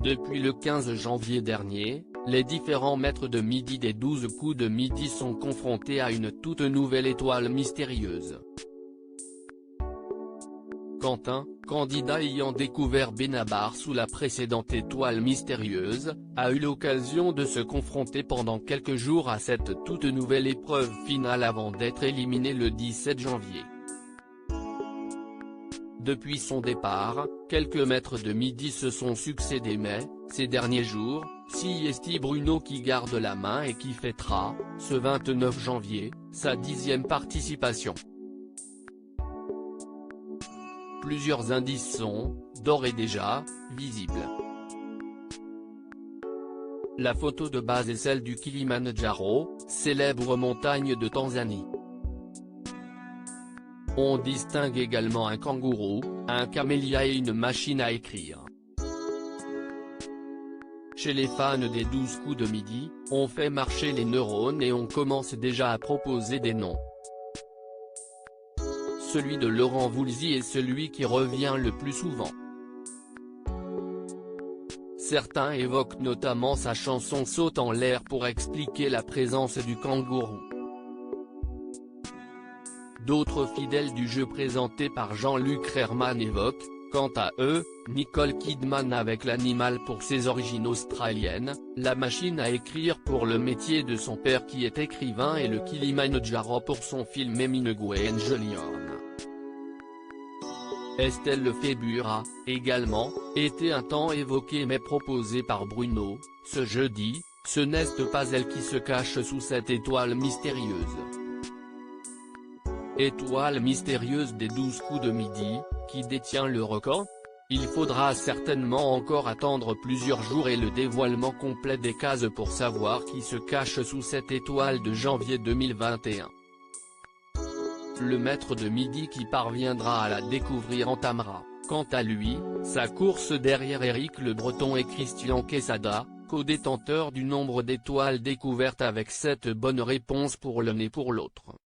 Depuis le 15 janvier dernier, les différents maîtres de midi des 12 coups de midi sont confrontés à une toute nouvelle étoile mystérieuse. Quentin, candidat ayant découvert Benabar sous la précédente étoile mystérieuse, a eu l'occasion de se confronter pendant quelques jours à cette toute nouvelle épreuve finale avant d'être éliminé le 17 janvier. Depuis son départ, quelques maîtres de midi se sont succédé mais, ces derniers jours, c'est Bruno qui garde la main et qui fêtera, ce 29 janvier, sa 10e participation. Plusieurs indices sont, d'ores et déjà, visibles. La photo de base est celle du Kilimandjaro, célèbre montagne de Tanzanie. On distingue également un kangourou, un camélia et une machine à écrire. Chez les fans des 12 coups de midi, on fait marcher les neurones et on commence déjà à proposer des noms. Celui de Laurent Voulzy est celui qui revient le plus souvent. Certains évoquent notamment sa chanson Saute en l'air pour expliquer la présence du kangourou. D'autres fidèles du jeu présenté par Jean-Luc Reichmann évoquent, quant à eux, Nicole Kidman avec l'animal pour ses origines australiennes, la machine à écrire pour le métier de son père qui est écrivain et le Kilimandjaro pour son film Hemingway Evangelion. Estelle Lefébure a, également, été un temps évoquée mais proposée par Bruno, ce jeudi, ce n'est pas elle qui se cache sous cette étoile mystérieuse. Étoile mystérieuse des 12 coups de midi, qui détient le record? Il faudra certainement encore attendre plusieurs jours et le dévoilement complet des cases pour savoir qui se cache sous cette étoile de janvier 2021. Le maître de midi qui parviendra à la découvrir entamera, quant à lui, sa course derrière Éric Le Breton et Christian Quesada, co-détenteurs du nombre d'étoiles découvertes avec 7 bonnes réponses pour l'un et pour l'autre.